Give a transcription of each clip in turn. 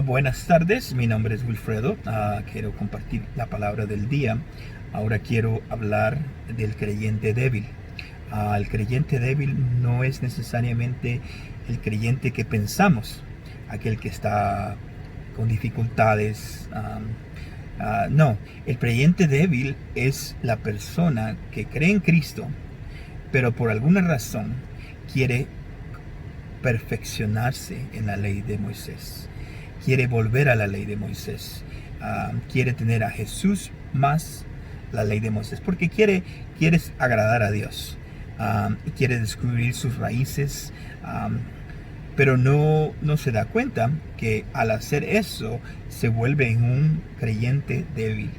Buenas tardes, mi nombre es Wilfredo. Quiero compartir la palabra del día. Ahora quiero hablar del creyente débil. El creyente débil no es necesariamente el creyente que pensamos, aquel que está con dificultades. No, el creyente débil es la persona que cree en Cristo, pero por alguna razón quiere perfeccionarse en la ley de Moisés. Quiere volver a la ley de Moisés. Quiere tener a Jesús más la ley de Moisés. Porque quiere agradar a Dios. Quiere descubrir sus raíces. Pero no se da cuenta que al hacer eso se vuelve en un creyente débil.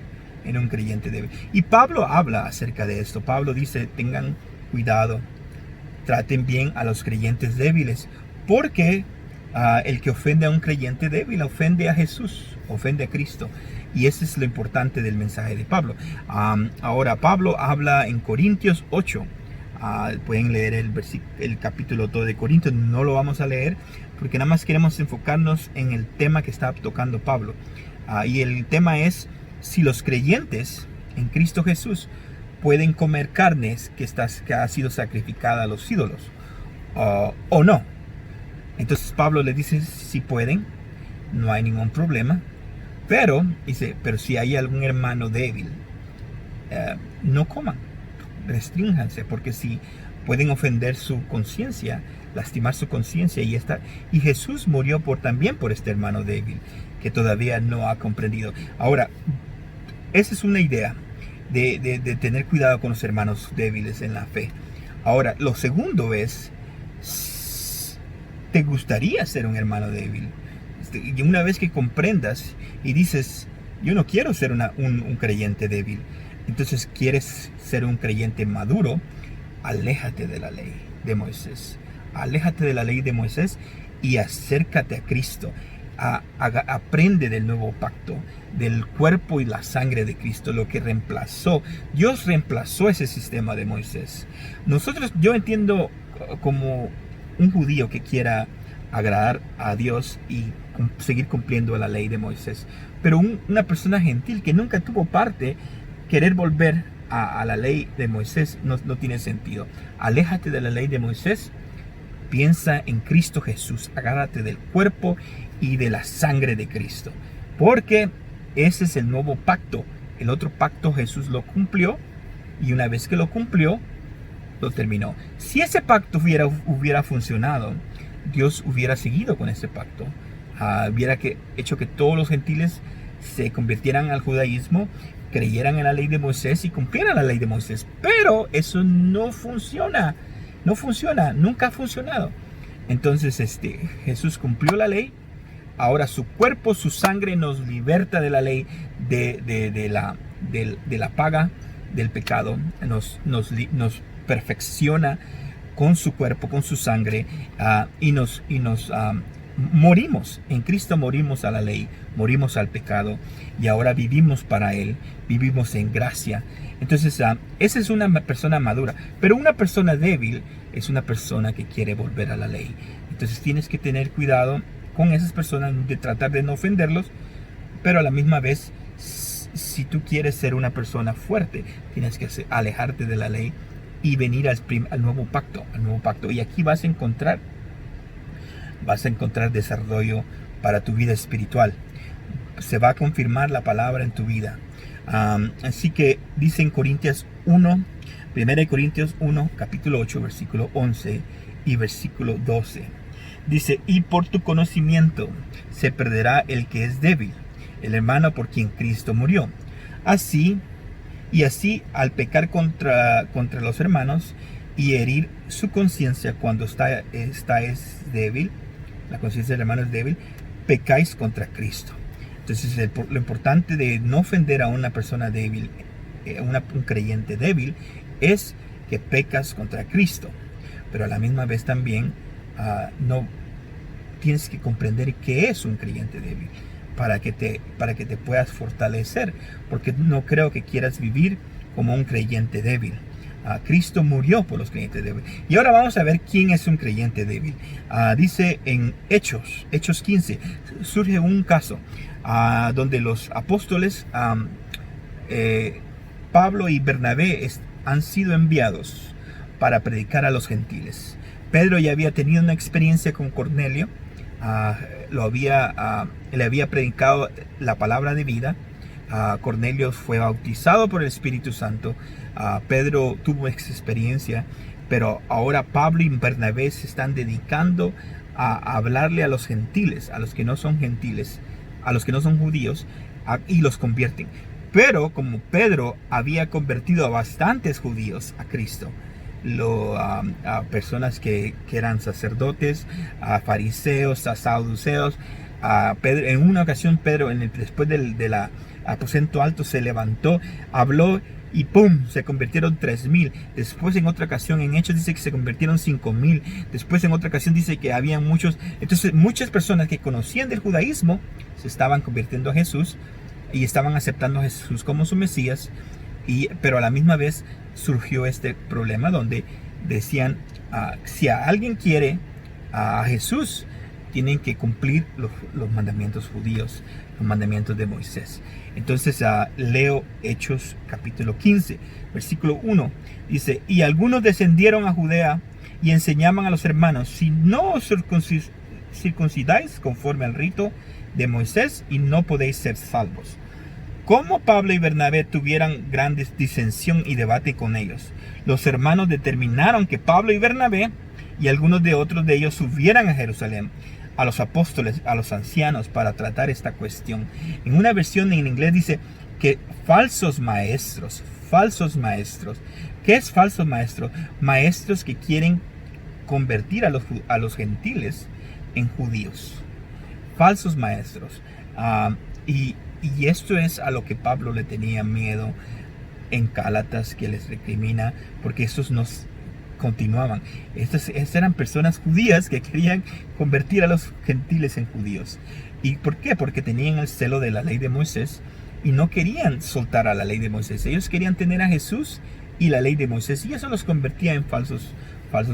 Y Pablo habla acerca de esto. Pablo dice, tengan cuidado. Traten bien a los creyentes débiles. Porque el que ofende a un creyente débil ofende a Jesús, ofende a Cristo. Y eso es lo importante del mensaje de Pablo. Ahora, Pablo habla en Corintios 8. Pueden leer el capítulo todo de Corintios. No lo vamos a leer porque nada más queremos enfocarnos en el tema que está tocando Pablo. Y el tema es si los creyentes en Cristo Jesús pueden comer carnes que ha sido sacrificada a los ídolos o no. Entonces Pablo le dice si pueden, no hay ningún problema. Pero si hay algún hermano débil, no coman, restrínjanse, porque si pueden ofender su conciencia, lastimar su conciencia y Jesús murió también por este hermano débil que todavía no ha comprendido. Ahora, esa es una idea de tener cuidado con los hermanos débiles en la fe. Ahora, lo segundo es, ¿te gustaría ser un hermano débil? Y una vez que comprendas y dices, yo no quiero ser un creyente débil, entonces quieres ser un creyente maduro, aléjate de la ley de Moisés. Aléjate de la ley de Moisés y acércate a Cristo. Aprende del nuevo pacto, del cuerpo y la sangre de Cristo, lo que reemplazó. Dios reemplazó ese sistema de Moisés. Yo entiendo como un judío que quiera agradar a Dios y seguir cumpliendo la ley de Moisés. Pero una persona gentil que nunca tuvo parte, querer volver a la ley de Moisés no tiene sentido. Aléjate de la ley de Moisés. Piensa en Cristo Jesús. Agárrate del cuerpo y de la sangre de Cristo. Porque ese es el nuevo pacto. El otro pacto Jesús lo cumplió. Y una vez que lo cumplió, lo terminó. Si ese pacto hubiera funcionado, Dios hubiera seguido con ese pacto. Hubiera hecho que todos los gentiles se convirtieran al judaísmo, creyeran en la ley de Moisés y cumplieran la ley de Moisés. Pero eso no funciona. No funciona. Nunca ha funcionado. Entonces Jesús cumplió la ley. Ahora su cuerpo, su sangre nos liberta de la ley, de la paga del pecado. Nos perfecciona con su cuerpo, con su sangre, y nos morimos. En Cristo morimos a la ley, morimos al pecado y ahora vivimos para Él, vivimos en gracia. Entonces esa es una persona madura. Pero una persona débil es una persona que quiere volver a la ley. Entonces tienes que tener cuidado con esas personas, de tratar de no ofenderlos, pero a la misma vez, si tú quieres ser una persona fuerte, tienes que alejarte de la ley y venir al nuevo pacto, Y aquí vas a encontrar desarrollo para tu vida espiritual. Se va a confirmar la palabra en tu vida. Así que dice en Corintios 1, 1 Corintios 1, capítulo 8, versículo 11 y versículo 12. Dice, y por tu conocimiento se perderá el que es débil, el hermano por quien Cristo murió. Así, al pecar contra los hermanos y herir su conciencia cuando es débil, la conciencia del hermano es débil, pecáis contra Cristo. Entonces lo importante de no ofender a una persona débil, un creyente débil, es que pecas contra Cristo. Pero a la misma vez también no tienes que comprender qué es un creyente débil, para que te puedas fortalecer, porque no creo que quieras vivir como un creyente débil. Cristo murió por los creyentes débiles. Y ahora vamos a ver quién es un creyente débil. Dice en Hechos 15, surge un caso donde los apóstoles Pablo y Bernabé han sido enviados para predicar a los gentiles. Pedro ya había tenido una experiencia con Cornelio, le había predicado la palabra de vida. Cornelio fue bautizado por el Espíritu Santo. Pedro tuvo esa experiencia, pero ahora Pablo y Bernabé se están dedicando a hablarle a los gentiles, a los que no son gentiles, a los que no son judíos, y los convierten. Pero como Pedro había convertido a bastantes judíos a Cristo, a personas que eran sacerdotes, a fariseos, a saduceos, en una ocasión Pedro, después del aposento alto, se levantó, habló y ¡pum!, se convirtieron 3,000. Después, en otra ocasión, en Hechos dice que se convirtieron 5,000. Después, en otra ocasión dice que había muchos. Entonces, muchas personas que conocían del judaísmo se estaban convirtiendo a Jesús y estaban aceptando a Jesús como su Mesías. Pero a la misma vez surgió este problema donde decían, si alguien quiere a Jesús, tienen que cumplir los mandamientos judíos, los mandamientos de Moisés. Entonces leo Hechos capítulo 15, versículo 1. Dice, y algunos descendieron a Judea y enseñaban a los hermanos, si no os circuncidáis conforme al rito de Moisés, y no podéis ser salvos. Como Pablo y Bernabé tuvieran gran disensión y debate con ellos, los hermanos determinaron que Pablo y Bernabé y algunos de otros de ellos subieran a Jerusalén, a los apóstoles, a los ancianos, para tratar esta cuestión. En una versión en inglés dice que falsos maestros. ¿Qué es falsos maestros? Maestros que quieren convertir a los gentiles en judíos. Falsos maestros. Y esto es a lo que Pablo le tenía miedo en Gálatas, que les recrimina, porque estos nos continuaban. Estas eran personas judías que querían convertir a los gentiles en judíos. ¿Y por qué? Porque tenían el celo de la ley de Moisés y no querían soltar a la ley de Moisés. Ellos querían tener a Jesús y la ley de Moisés, y eso los convertía en falsos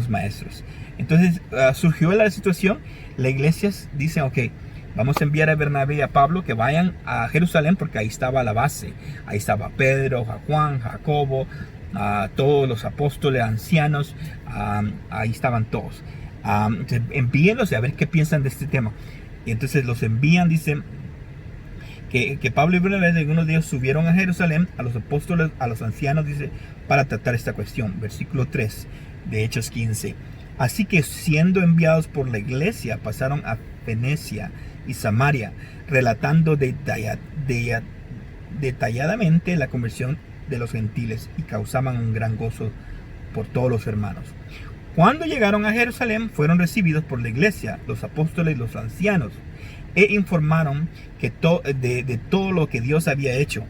maestros. Entonces surgió la situación. La iglesia dice, ok, vamos a enviar a Bernabé y a Pablo que vayan a Jerusalén, porque ahí estaba la base. Ahí estaba Pedro, Juan, Jacobo, todos los apóstoles, ancianos, ahí estaban todos. Envíenlos a ver qué piensan de este tema. Y entonces los envían. Dicen que Pablo y Bernabé, algunos de ellos, subieron a Jerusalén, a los apóstoles, a los ancianos, dice, para tratar esta cuestión. Versículo 3 de Hechos 15. Así que, siendo enviados por la iglesia, pasaron a Venecia y Samaria, relatando detalladamente la conversión de los gentiles, y causaban un gran gozo por todos los hermanos. Cuando llegaron a Jerusalén, fueron recibidos por la iglesia, los apóstoles y los ancianos, e informaron de todo lo que Dios había hecho.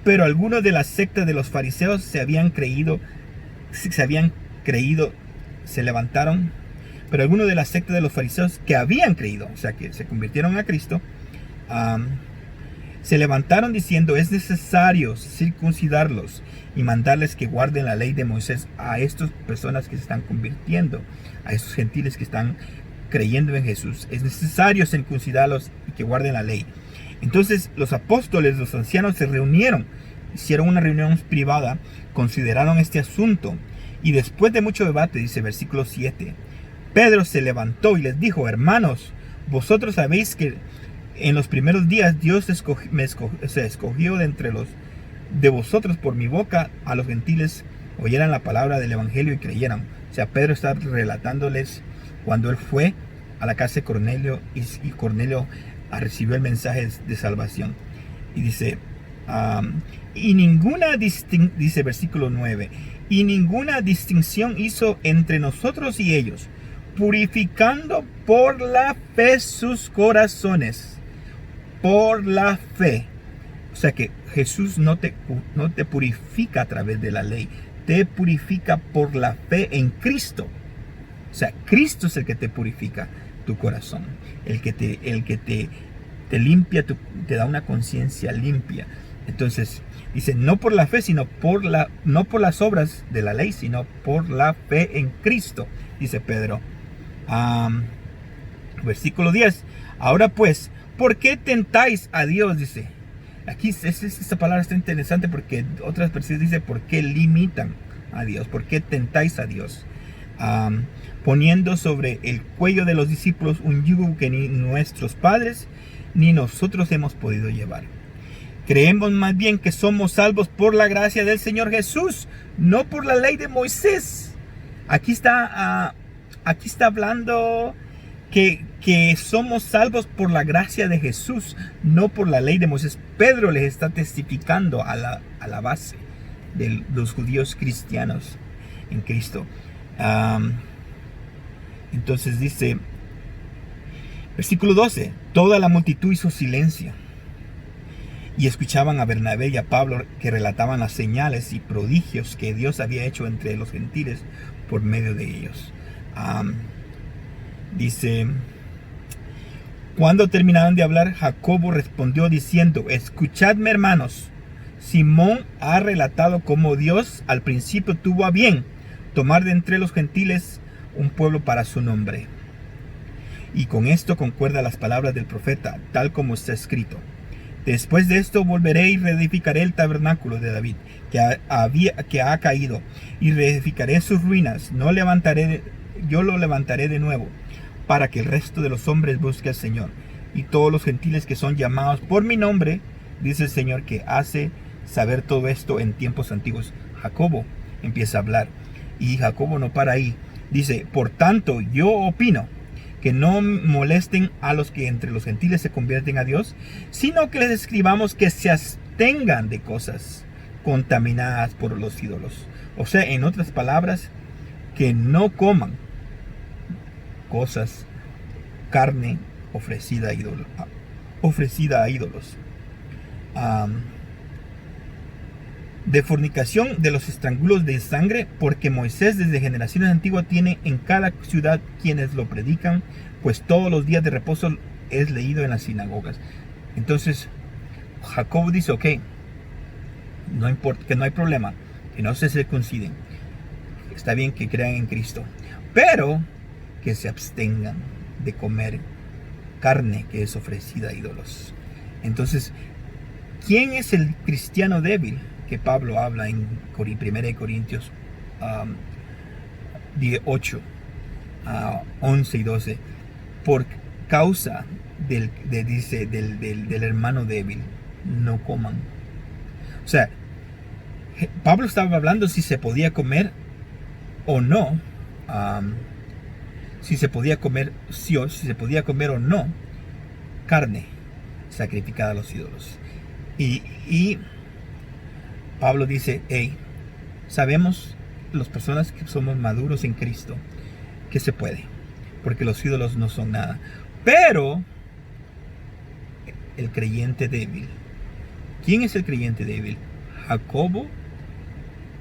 Pero algunos de la secta de los fariseos se levantaron. Pero algunos de la secta de los fariseos que habían creído, o sea, que se convirtieron a Cristo, se levantaron diciendo, es necesario circuncidarlos y mandarles que guarden la ley de Moisés a estas personas que se están convirtiendo, a estos gentiles que están creyendo en Jesús. Es necesario circuncidarlos y que guarden la ley. Entonces los apóstoles, los ancianos, se reunieron, hicieron una reunión privada, consideraron este asunto, y después de mucho debate, dice versículo 7, Pedro se levantó y les dijo, hermanos, vosotros sabéis que en los primeros días Dios se escogió de entre de vosotros por mi boca a los gentiles oyeran la palabra del evangelio y creyeran. O sea, Pedro está relatándoles cuando él fue a la casa de Cornelio y Cornelio recibió el mensaje de salvación. Y dice, dice versículo 9, y ninguna distinción hizo entre nosotros y ellos, purificando por la fe sus corazones. Por la fe. O sea que Jesús no te purifica a través de la ley, te purifica por la fe en Cristo. O sea, Cristo es el que te purifica tu corazón, el que te limpia, te da una conciencia limpia. Entonces, dice, no por la fe, no por las obras de la ley, sino por la fe en Cristo, dice Pedro. Versículo 10. Ahora pues, ¿por qué tentáis a Dios? Dice. Aquí esta palabra está interesante porque otras versiones dice, ¿por qué limitan a Dios? ¿Por qué tentáis a Dios? Poniendo sobre el cuello de los discípulos un yugo que ni nuestros padres ni nosotros hemos podido llevar. Creemos más bien que somos salvos por la gracia del Señor Jesús, no por la ley de Moisés. Aquí está hablando que somos salvos por la gracia de Jesús, no por la ley de Moisés. Pedro les está testificando a la base de los judíos cristianos en Cristo. Entonces dice, versículo 12, toda la multitud hizo silencio y escuchaban a Bernabé y a Pablo, que relataban las señales y prodigios que Dios había hecho entre los gentiles por medio de ellos. Dice, cuando terminaron de hablar, Jacobo respondió diciendo, escuchadme, hermanos, Simón ha relatado cómo Dios al principio tuvo a bien tomar de entre los gentiles un pueblo para su nombre. Y con esto concuerda las palabras del profeta, tal como está escrito. Después de esto volveré y reedificaré el tabernáculo de David, que ha caído, y reedificaré sus ruinas. Yo lo levantaré de nuevo, para que el resto de los hombres busque al Señor, y todos los gentiles que son llamados por mi nombre, dice el Señor, que hace saber todo esto en tiempos antiguos. Jacobo empieza a hablar, y Jacobo no para ahí. Dice, por tanto, yo opino que no molesten a los que entre los gentiles se convierten a Dios, sino que les escribamos que se abstengan de cosas contaminadas por los ídolos. O sea, en otras palabras, que no coman cosas, carne ofrecida a ídolos. De fornicación, de los estrangulos de sangre, porque Moisés desde generaciones antiguas tiene en cada ciudad quienes lo predican, pues todos los días de reposo es leído en las sinagogas. Entonces Jacob dice, ok, no importa, que no hay problema, que no se circunciden, está bien que crean en Cristo, pero que se abstengan de comer carne que es ofrecida a ídolos. Entonces, ¿quién es el cristiano débil que Pablo habla en 1 Corintios 8, 11 y 12? Por causa del hermano débil, no coman. O sea, Pablo estaba hablando si se podía comer o no, si se podía comer o no carne sacrificada a los ídolos. Y Pablo dice, hey, sabemos las personas que somos maduros en Cristo que se puede, porque los ídolos no son nada. Pero el creyente débil, ¿quién es el creyente débil? Jacobo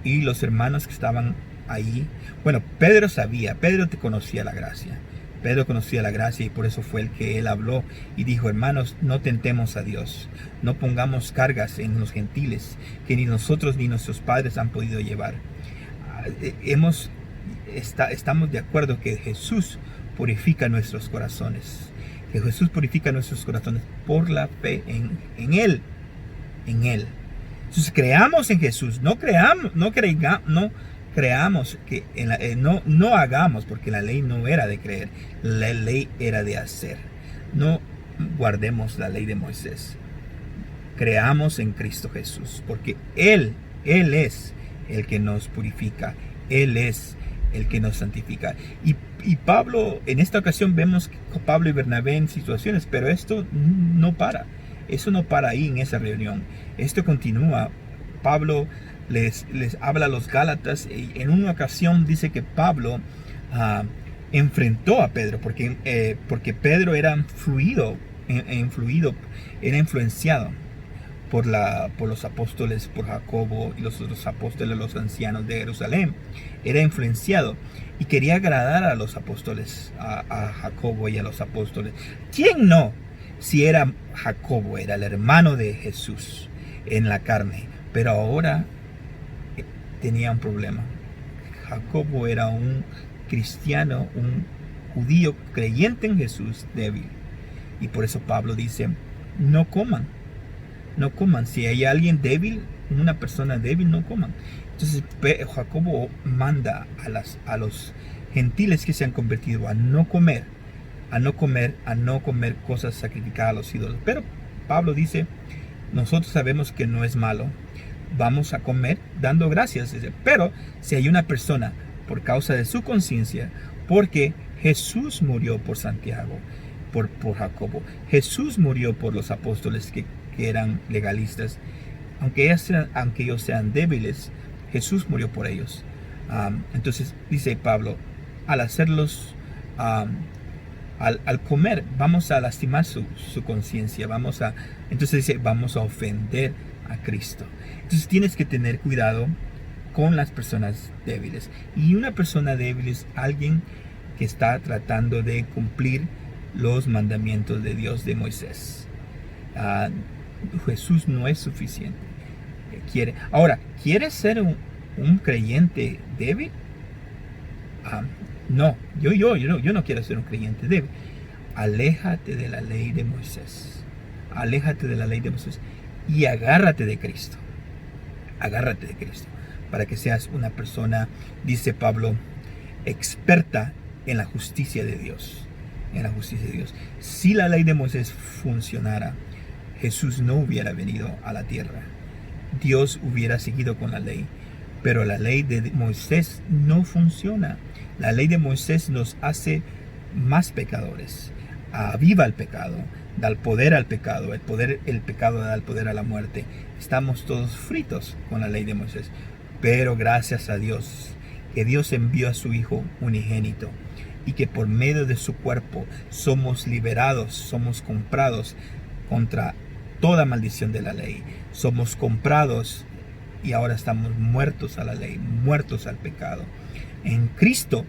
y los hermanos que estaban ahí. Bueno, Pedro te conocía la gracia. Pedro conocía la gracia y por eso fue el que él habló y dijo, hermanos, no tentemos a Dios, no pongamos cargas en los gentiles que ni nosotros ni nuestros padres han podido llevar. Estamos de acuerdo que Jesús purifica nuestros corazones, que Jesús purifica nuestros corazones por la fe en Él. Entonces creamos en Jesús, no creamos que no hagamos, porque la ley no era de creer, la ley era de hacer. No guardemos la ley de Moisés, creamos en Cristo Jesús, porque Él es el que nos purifica, Él es el que nos santifica. Y Pablo, en esta ocasión vemos que Pablo y Bernabé en situaciones, pero esto no para, eso no para ahí en esa reunión, esto continúa. Pablo les habla a los Gálatas y en una ocasión dice que Pablo enfrentó a Pedro porque Pedro era influenciado por los apóstoles, por Jacobo y los otros apóstoles, los ancianos de Jerusalén. Era influenciado y quería agradar a los apóstoles, a Jacobo y a los apóstoles. ¿Quién no? Si era Jacobo, era el hermano de Jesús. en la carne. Pero ahora tenía un problema. Jacobo era un cristiano, un judío creyente en Jesús, débil. Y por eso Pablo dice, no coman, no coman. Si hay alguien débil, una persona débil, no coman. Entonces Jacobo manda a los gentiles que se han convertido a no comer cosas sacrificadas a los ídolos. Pero Pablo dice, nosotros sabemos que no es malo, vamos a comer dando gracias. Pero si hay una persona, por causa de su conciencia, porque Jesús murió por Santiago, por Jacobo, Jesús murió por los apóstoles que eran legalistas, aunque ellos sean débiles, Jesús murió por ellos. Entonces dice Pablo, al hacerlos, al comer, vamos a lastimar su conciencia, entonces dice, vamos a ofender a Cristo. Entonces tienes que tener cuidado con las personas débiles. Y una persona débil es alguien que está tratando de cumplir los mandamientos de Dios, de Moisés. Jesús no es suficiente. ¿Quieres ser un creyente débil? No, yo no quiero ser un creyente débil. Aléjate de la ley de Moisés. Aléjate de la ley de Moisés y agárrate de Cristo. Agárrate de Cristo para que seas una persona, dice Pablo, experta en la justicia de Dios. En la justicia de Dios. Si la ley de Moisés funcionara, Jesús no hubiera venido a la tierra. Dios hubiera seguido con la ley. Pero la ley de Moisés no funciona. La ley de Moisés nos hace más pecadores. Aviva el pecado, da el poder al pecado. El pecado da el poder a la muerte. Estamos todos fritos con la ley de Moisés. Pero gracias a Dios, que Dios envió a su Hijo unigénito y que por medio de su cuerpo somos liberados, somos comprados contra toda maldición de la ley. Somos comprados y ahora estamos muertos a la ley, muertos al pecado. En Cristo,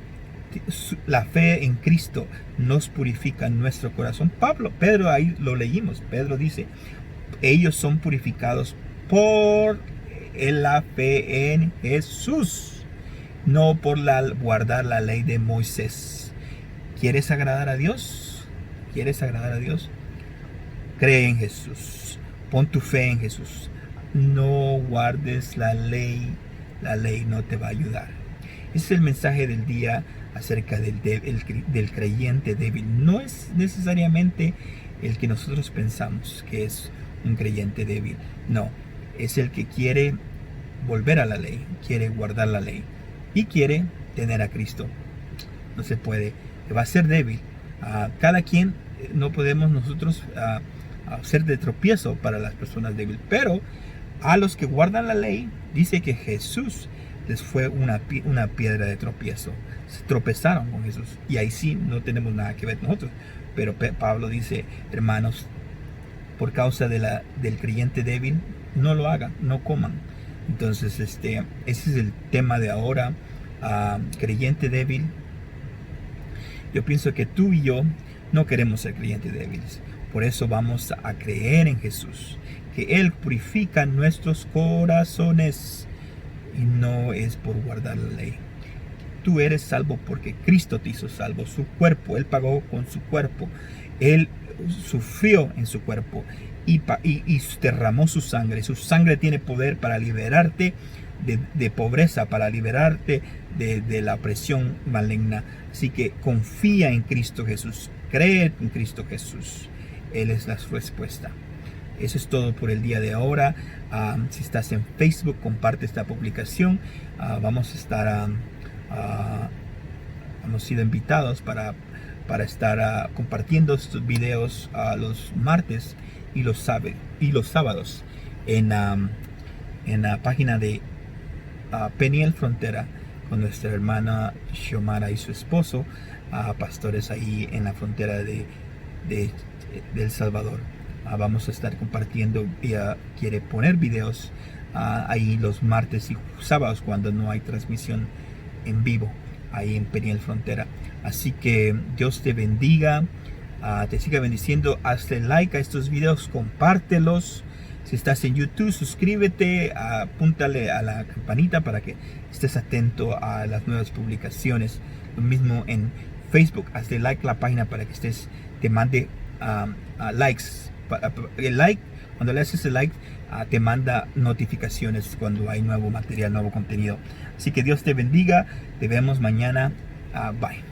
la fe en Cristo nos purifica nuestro corazón. Pedro, ahí lo leímos, Pedro dice, ellos son purificados por la fe en Jesús, no por guardar la ley de Moisés. ¿Quieres agradar a Dios? ¿Quieres agradar a Dios? Cree en Jesús, pon tu fe en Jesús. No guardes la ley no te va a ayudar. Ese es el mensaje del día acerca del creyente débil. No es necesariamente el que nosotros pensamos que es un creyente débil. No, es el que quiere volver a la ley, quiere guardar la ley y quiere tener a Cristo. No se puede, va a ser débil. Cada quien, no podemos nosotros hacer de tropiezo para las personas débiles, pero a los que guardan la ley, dice que Jesús les fue una piedra de tropiezo. Se tropezaron con Jesús. Y ahí sí no tenemos nada que ver nosotros. Pero Pablo dice, hermanos, por causa del creyente débil, no lo hagan, no coman. Entonces, ese es el tema de ahora. Creyente débil. Yo pienso que tú y yo no queremos ser creyentes débiles. Por eso vamos a creer en Jesús, que Él purifica nuestros corazones y no es por guardar la ley. Tú eres salvo porque Cristo te hizo salvo. Su cuerpo, Él pagó con su cuerpo. Él sufrió en su cuerpo y derramó su sangre. Su sangre tiene poder para liberarte de pobreza, para liberarte de la opresión maligna. Así que confía en Cristo Jesús. Cree en Cristo Jesús. Él es la respuesta. Eso es todo por el día de ahora. Si estás en Facebook, comparte esta publicación. Vamos a estar, hemos sido invitados para estar compartiendo estos videos los martes y los sábados en la página de Peniel Frontera con nuestra hermana Xiomara y su esposo, pastores ahí en la frontera de El Salvador. Vamos a estar compartiendo. Ella quiere poner videos ahí los martes y sábados cuando no hay transmisión en vivo ahí en Peniel Frontera. Así que Dios te bendiga, te siga bendiciendo. Hazle like a estos videos, compártelos. Si estás en YouTube, suscríbete, apúntale a la campanita para que estés atento a las nuevas publicaciones. Lo mismo en Facebook, hazle like a la página para que te mande likes. El like, cuando le haces el like, te manda notificaciones cuando hay nuevo material, nuevo contenido. Así que Dios te bendiga. Te vemos mañana. Bye.